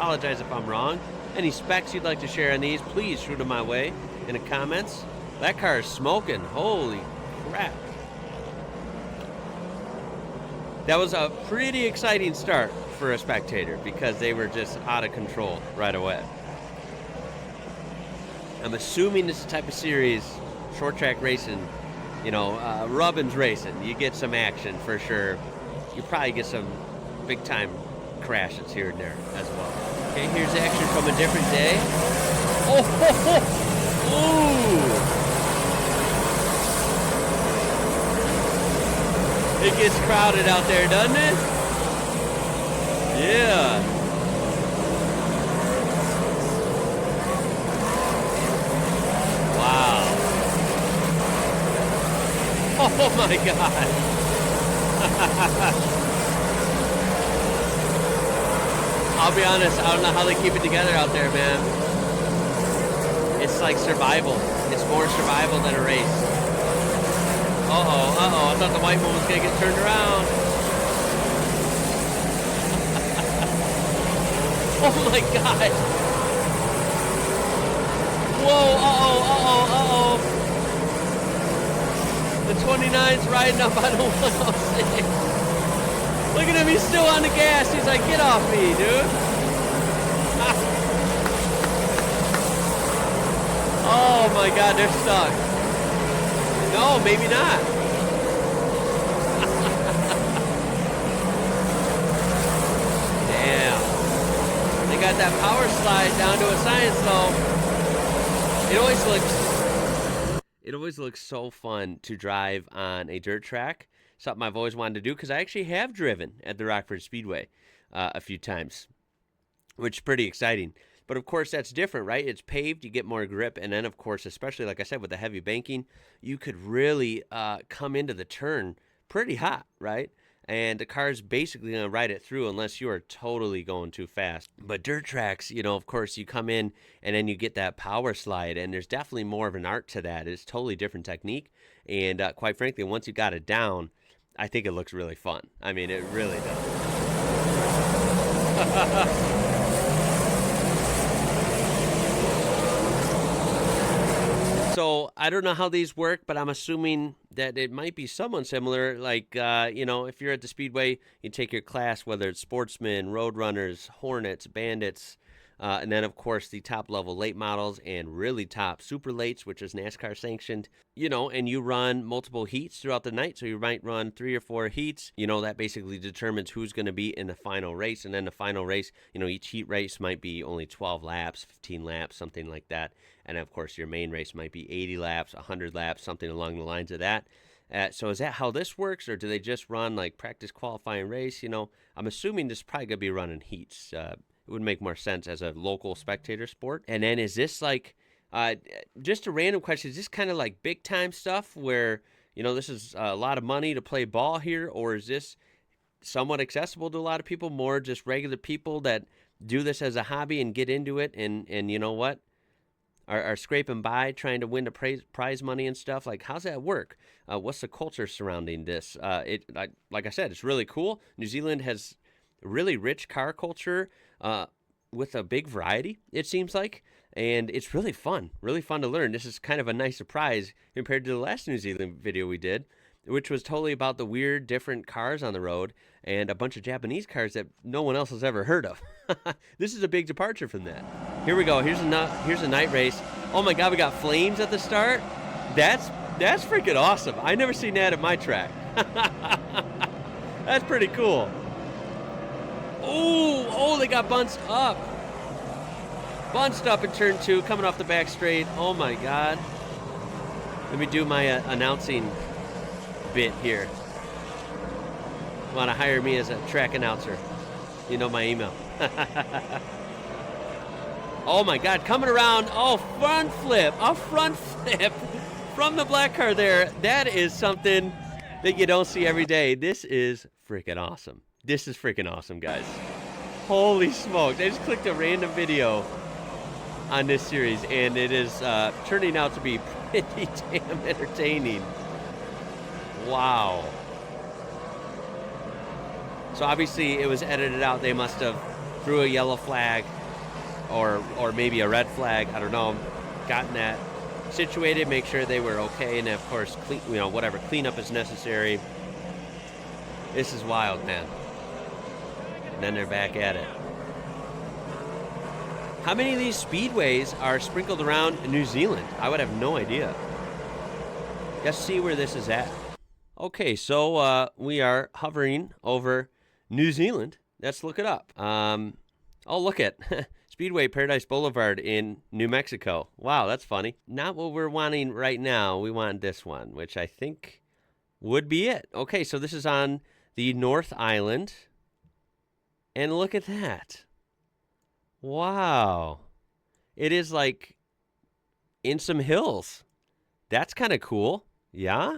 apologize if I'm wrong. Any specs you'd like to share on these, please shoot them my way in the comments. That car is smoking. Holy crap. That was a pretty exciting start for a spectator because they were just out of control right away. I'm assuming this is the type of series, short track racing, you know, Rubbins racing. You get some action for sure. You probably get some big time crashes here and there as well. Okay, here's action from a different day. Oh, ho, ho. Ooh. It gets crowded out there, doesn't it? Yeah. Wow. Oh my God. I'll be honest, I don't know how they keep it together out there, man. It's like survival. It's more survival than a race. Uh-oh, I thought the white one was gonna get turned around. Oh my God. Whoa, uh-oh. The 29's riding up on the 106. Look at him, he's still on the gas. He's like, get off me, dude. Oh my God, they're stuck. No, maybe not. Damn. They got that power slide down to a science though. It always looks so fun to drive on a dirt track. Something I've always wanted to do because I actually have driven at the Rockford Speedway a few times, which is pretty exciting. But of course, that's different, right? It's paved, you get more grip, and then of course, especially like I said, with the heavy banking, you could really come into the turn pretty hot, right? And the car's basically going to ride it through unless you are totally going too fast. But dirt tracks, you know, of course, you come in and then you get that power slide, and there's definitely more of an art to that. It's totally different technique, and quite frankly, once you got it down, I think it looks really fun. I mean, it really does. So I don't know how these work, but I'm assuming that it might be somewhat similar. Like, you know, if you're at the Speedway, you take your class, whether it's Sportsmen, Roadrunners, Hornets, Bandits, and then, of course, the top-level late models and really top super lates, which is NASCAR sanctioned, you know, and you run multiple heats throughout the night. So you might run 3 or 4 heats. You know, that basically determines who's going to be in the final race. And then the final race, you know, each heat race might be only 12 laps, 15 laps, something like that. And, of course, your main race might be 80 laps, 100 laps, something along the lines of that. So is that how this works, or do they just run, like, practice qualifying race? You know, I'm assuming this is probably going to be running heats. It would make more sense as a local spectator sport. And then is this like, just a random question, is this kind of like big time stuff where, you know, this is a lot of money to play ball here, or is this somewhat accessible to a lot of people, more just regular people that do this as a hobby and get into it and you know what, are scraping by trying to win the prize money and stuff? Like, how's that work? What's the culture surrounding this? Like I said, it's really cool. New Zealand has really rich car culture with a big variety, it seems like, and it's really fun to learn. This is kind of a nice surprise compared to the last New Zealand video we did, which was totally about the weird different cars on the road and a bunch of Japanese cars that no one else has ever heard of. This is a big departure from that. Here we go. Here's a night race. Oh my God, we got flames at the start. That's freaking awesome. I never seen that at my track. That's pretty cool. Oh, they got bunched up. Bunched up in turn 2, coming off the back straight. Oh my God. Let me do my announcing bit here. Want to hire me as a track announcer? You know my email. Oh my God, coming around. Oh, front flip. A front flip from the black car there. That is something that you don't see every day. This is freaking awesome. This is freaking awesome, guys. Holy smoke. I just clicked a random video on this series, and it is turning out to be pretty damn entertaining. Wow. So obviously it was edited out. They must have threw a yellow flag or maybe a red flag. I don't know. Gotten that situated, make sure they were okay, and of course, clean, whatever cleanup is necessary. This is wild, man. And then they're back at it. How many of these speedways are sprinkled around New Zealand? I would have no idea. Let's see where this is at. Okay, so we are hovering over New Zealand. Let's look it up. Oh, look at Speedway Paradise Boulevard in New Mexico. Wow, that's funny. Not what we're wanting right now. We want this one, which I think would be it. Okay, so this is on the North Island. And look at that. Wow. It is like in some hills. That's kind of cool. Yeah?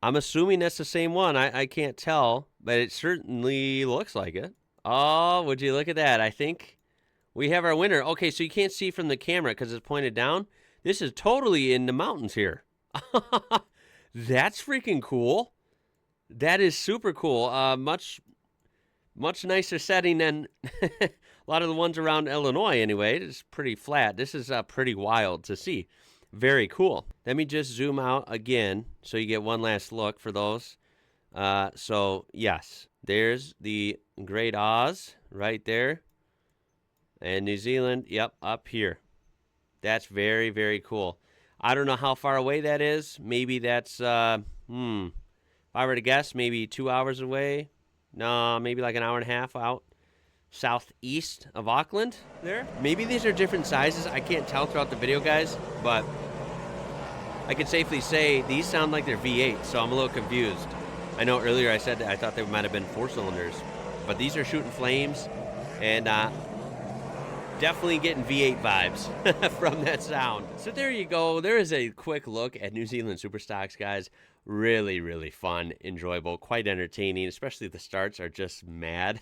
I'm assuming that's the same one. I can't tell, but it certainly looks like it. Oh, would you look at that? I think we have our winner. Okay, so you can't see from the camera because it's pointed down. This is totally in the mountains here. That's freaking cool. That is super cool. Much nicer setting than a lot of the ones around Illinois anyway. It's pretty flat. This is pretty wild to see. Very cool. Let me just zoom out again so you get one last look for those. So, yes, there's the Great Oz right there. And New Zealand, yep, up here. That's very, very cool. I don't know how far away that is. Maybe that's, if I were to guess, maybe 2 hours away. No, maybe like an hour and a half out southeast of Auckland there. Maybe these are different sizes. I can't tell throughout the video, guys, but I could safely say these sound like they're V8, so I'm a little confused. I know earlier I said that I thought they might have been 4 cylinders, but these are shooting flames, and definitely getting V8 vibes from that sound. So there you go. There is a quick look at New Zealand Superstocks, guys. Really, really fun, enjoyable, quite entertaining, especially the starts are just mad.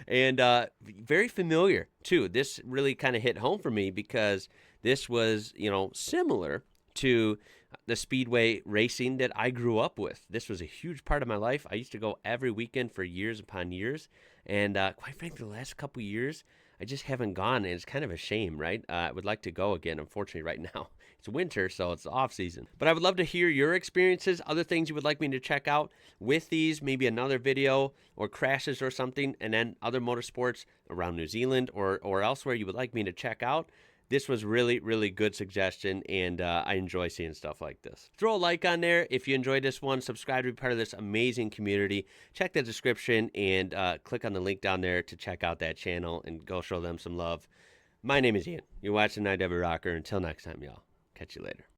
And very familiar, too. This really kind of hit home for me because this was, similar to the speedway racing that I grew up with. This was a huge part of my life. I used to go every weekend for years upon years. And quite frankly, the last couple years, I just haven't gone, and it's kind of a shame, right? I would like to go again, unfortunately, right now. It's winter, so it's off season. But I would love to hear your experiences, other things you would like me to check out with these, maybe another video or crashes or something, and then other motorsports around New Zealand or elsewhere you would like me to check out. This was really, really good suggestion, and I enjoy seeing stuff like this. Throw a like on there if you enjoyed this one. Subscribe to be part of this amazing community. Check the description and click on the link down there to check out that channel and go show them some love. My name is Ian. You're watching IW Rocker. Until next time, y'all. Catch you later.